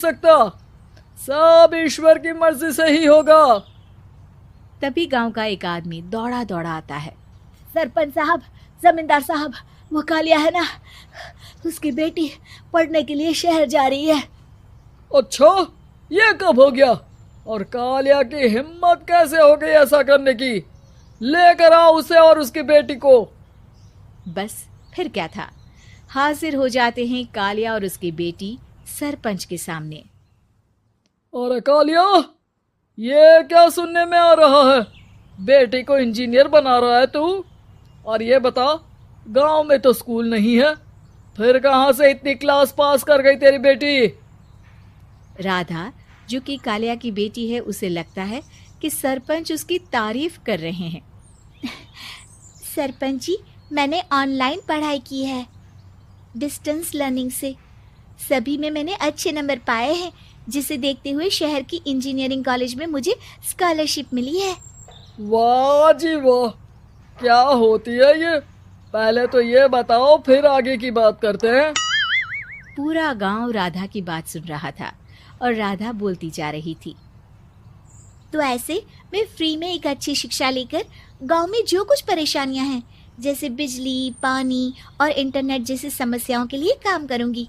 सकता, सब ईश्वर की मर्जी से ही होगा। तभी गांव का एक आदमी दौड़ा दौड़ा आता है। सरपंच साहब, जमींदार साहब, वो कालिया है ना, उसकी बेटी पढ़ने के लिए शहर जा रही है। अच्छा, ये कब हो गया? और कालिया की हिम्मत कैसे हो गई ऐसा करने की? लेकर आओ उसे और उसकी बेटी को। बस फिर क्या था, हाजिर हो जाते हैं कालिया और उसकी बेटी सरपंच के सामने। और कालिया, ये क्या सुनने में आ रहा है? बेटी को इंजीनियर बना रहा है तू? और ये बता, गांव में तो स्कूल नहीं है, फिर कहां से इतनी क्लास पास कर गई तेरी बेटी? राधा, जो कि कालिया की बेटी है, उसे लगता है कि सरपंच उसकी तारीफ कर रहे हैं। सरपंच जी, मैंने ऑनलाइन पढ़ाई की है, डिस्टेंस लर्निंग से। सभी में मैंने अच्छे नंबर पाए हैं, जिसे देखते हुए शहर की इंजीनियरिंग कॉलेज में मुझे स्कॉलरशिप मिली है। वाह जी वाह, क्या होती है ये? पहले तो ये बताओ, फिर आगे की बात करते हैं। पूरा गांव राधा की बात सुन रहा था और राधा बोलती जा रही थी। तो ऐसे मैं फ्री में एक अच्छी शिक्षा लेकर गांव में जो कुछ परेशानियां हैं, जैसे बिजली, पानी और इंटरनेट जैसी समस्याओं के लिए काम करूंगी।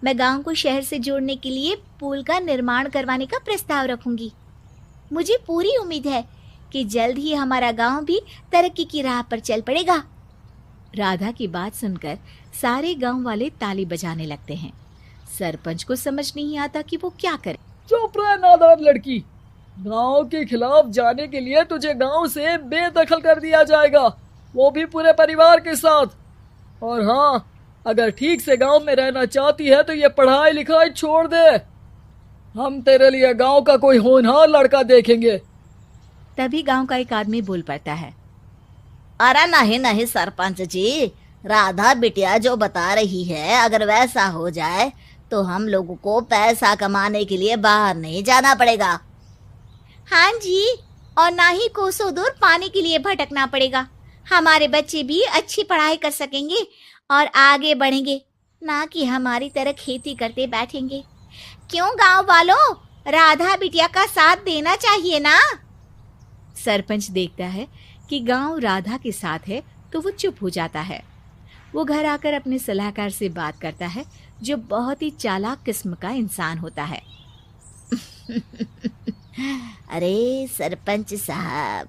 मैं गांव को शहर से जोड़ने के लिए पुल का निर्माण करवाने का प्रस्ताव रखूंगी। मुझे पूरी उम्मीद है कि जल्द ही हमारा गांव भी तरक्की की राह पर चल पड़ेगा। राधा की बात सुनकर सारे गांव वाले ताली बजाने लगते हैं। सरपंच को समझ नहीं आता कि वो क्या करे। चुप रह नादान लड़की, गांव के खिलाफ जाने के लिए तुझे गांव से बेदखल कर दिया जाएगा, वो भी पूरे परिवार के साथ। और हाँ, अगर ठीक से गांव में रहना चाहती है तो ये पढ़ाई लिखाई छोड़ दे। हम तेरे लिए गांव का कोई होनहार लड़का देखेंगे। तभी गांव का एक आदमी बोल पड़ता है। अरे नहीं नहीं सरपंच जी, राधा बिटिया जो बता रही है, अगर वैसा हो जाए तो हम लोगों को पैसा कमाने के लिए बाहर नहीं जाना पड़ेगा। हाँ जी, और ना ही कोसों दूर पानी के लिए भटकना पड़ेगा। हमारे बच्चे भी अच्छी पढ़ाई कर सकेंगे और आगे बढ़ेंगे, ना कि हमारी तरह खेती करते बैठेंगे। क्यों गांव वालों, राधा बिटिया का साथ देना चाहिए ना। सरपंच देखता है कि गांव राधा के साथ है तो वो चुप हो जाता है। वो घर आकर अपने सलाहकार से बात करता है, जो बहुत ही चालाक किस्म का इंसान होता है। अरे सरपंच साहब,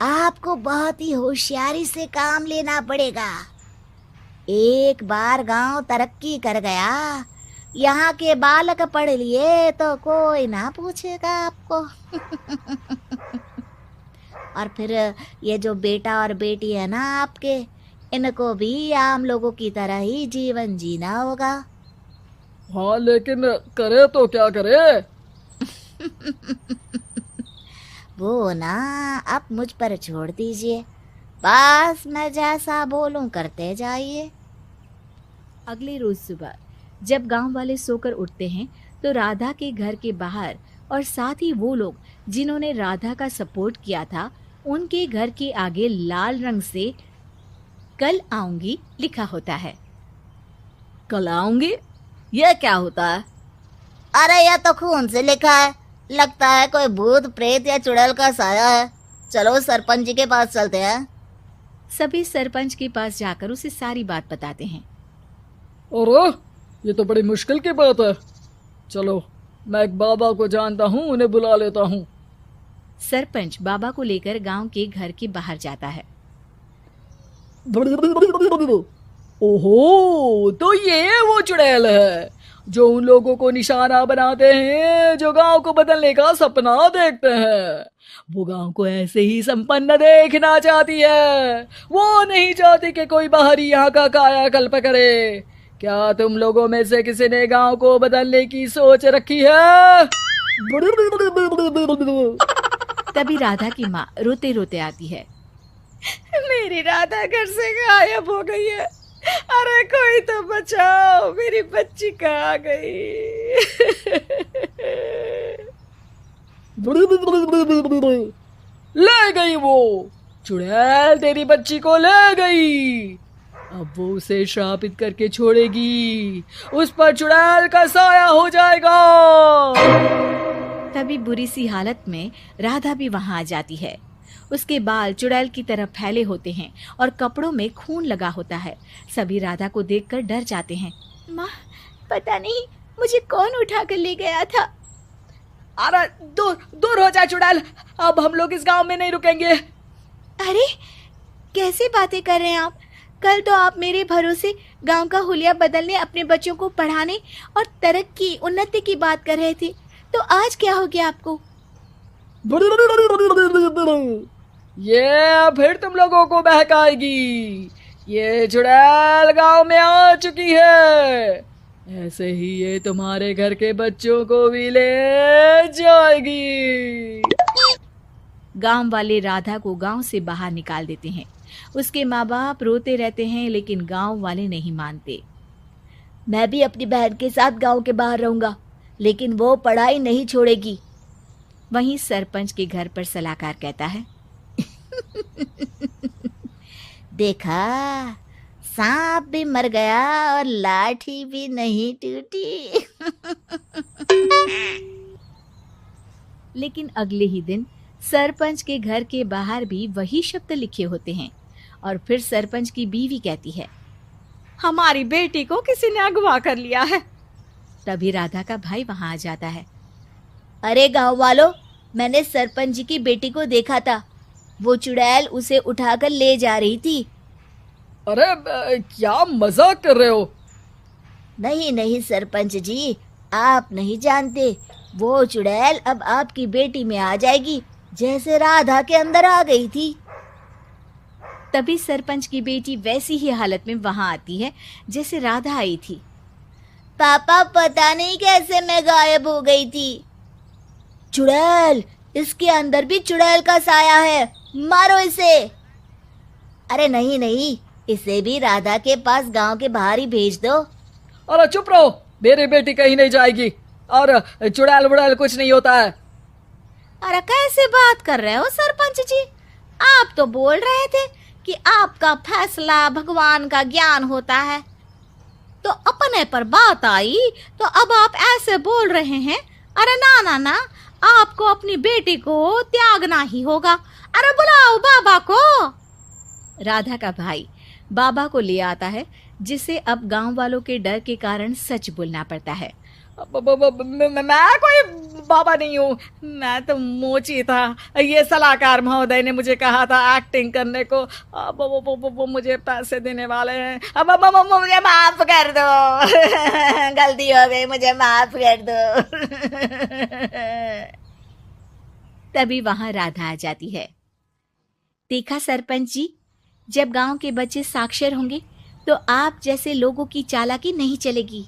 आपको बहुत ही होशियारी से काम लेना पड़ेगा। एक बार गांव तरक्की कर गया, यहाँ के बालक पढ़ लिए तो कोई ना पूछेगा आपको। और फिर ये जो बेटा और बेटी है ना आपके, इनको भी आम लोगों की तरह ही जीवन जीना होगा। हाँ, लेकिन करे तो क्या करे? वो ना आप मुझ पर छोड़ दीजिए, बस मैं जैसा बोलूं करते जाइए। अगले रोज सुबह जब गांव वाले सोकर उठते हैं तो राधा के घर के बाहर और साथ ही वो लोग जिन्होंने राधा का सपोर्ट किया था, उनके घर के आगे लाल रंग से कल आऊंगी लिखा होता है। कल आऊंगी? ये क्या होता है? अरे यह तो खून से लिखा है, लगता है कोई भूत प्रेत या चुड़ैल का साया है। चलो सरपंच जी के पास चलते हैं। सभी सरपंच के पास जाकर उसे सारी बात बताते हैं। और ये तो बड़ी मुश्किल की बात है। चलो, मैं एक बाबा को जानता हूँ, उन्हें बुला लेता हूँ। सरपंच बाबा को लेकर गांव के घर के बाहर जाता है। ओहो, तो ये वो चुड़ैल है जो उन लोगों को निशाना बनाते हैं जो गांव को बदलने का सपना देखते हैं। वो गांव को ऐसे ही संपन्न देखना चाहती है, वो नहीं चाहती कि कोई बाहरी यहाँ का कायाकल्प करे। क्या तुम लोगों में से किसी ने गांव को बदलने की सोच रखी है? तभी राधा की माँ रोते रोते आती है। मेरी राधा घर से गायब हो गई है। अरे कोई तो बचाओ, मेरी बच्ची कहाँ गई? ले गई वो चुड़ैल, तेरी बच्ची को ले गई। अब वो उसे श्रापित करके छोड़ेगी, उस पर चुड़ैल का साया हो जाएगा। तभी बुरी सी हालत में राधा भी वहां आ जाती है। उसके बाल चुड़ैल की तरह फैले होते हैं और कपड़ों में खून लगा होता है। सभी राधा को देखकर डर जाते हैं। माँ, पता नहीं मुझे कौन उठा कर ले गया था। अरे दूर दूर हो जा चुड़ैल, अब हम लोग इस गांव में नहीं रुकेंगे। अरे कैसे बातें कर रहे हैं आप? कल तो आप मेरे भरोसे गांव का हुलिया बदलने, अपने बच्चों को पढ़ाने और तरक्की उन्नति की बात कर रहे थे, तो आज क्या हो गया आपको? ये फिर तुम लोगों को बहकाएगी। ये चुड़ैल गांव में आ चुकी है, ऐसे ही ये तुम्हारे घर के बच्चों को भी ले जाएगी। गांव वाले राधा को गांव से बाहर निकाल देते हैं। उसके माँ बाप रोते रहते हैं, लेकिन गांव वाले नहीं मानते। मैं भी अपनी बहन के साथ गांव के बाहर रहूंगा, लेकिन वो पढ़ाई नहीं छोड़ेगी। वहीं सरपंच के घर पर सलाहकार कहता है, देखा, सांप भी मर गया और लाठी भी नहीं टूटी। लेकिन अगले ही दिन सरपंच के घर के बाहर भी वही शब्द लिखे होते हैं। और फिर सरपंच की बीवी कहती है, हमारी बेटी को किसी ने अगवा कर लिया है। तभी राधा का भाई वहां आ जाता है। अरे गांव वालों, मैंने सरपंच जी की बेटी को देखा था। वो चुड़ैल उसे उठाकर ले जा रही थी। अरे क्या मजाक कर रहे हो? नहीं नहीं सरपंच जी, आप नहीं जानते। वो चुड़ैल अब आपकी बेटी में आ जाएगी, जैसे राधा के अंदर आ गई थी। तभी सरपंच की बेटी वैसी ही हालत में वहां आती है जैसे राधा आई थी। पापा, पता नहीं कैसे मैं गायब हो गई थी। चुड़ैल, इसके अंदर भी चुड़ैल का साया है, मारो इसे। अरे नहीं नहीं, इसे भी राधा के पास गांव के बाहर ही भेज दो। अरे चुप रहो, मेरी बेटी कहीं नहीं जाएगी और चुड़ैल वुड़ैल कुछ नहीं होता है। अरे कैसे बात कर रहे हो सरपंच जी? आप तो बोल रहे थे कि आपका फैसला भगवान का ज्ञान होता है, तो अपने पर बात आई तो अब आप ऐसे बोल रहे हैं। अरे ना ना ना, आपको अपनी बेटी को त्यागना ही होगा। अरे बुलाओ बाबा को। राधा का भाई बाबा को ले आता है, जिसे अब गांव वालों के डर के कारण सच बोलना पड़ता है। मैं कोई बाबा नहीं हूँ, मैं तो मोची था। ये सलाहकार महोदय ने मुझे कहा था एक्टिंग करने को। अब वो मुझे पैसे देने वाले हैं। अब मुझे माफ कर दो। गलती हो गई, मुझे माफ कर दो। तभी वहां राधा आ जाती है। देखा सरपंच जी, जब गांव के बच्चे साक्षर होंगे तो आप जैसे लोगों की चालाकी नहीं चलेगी।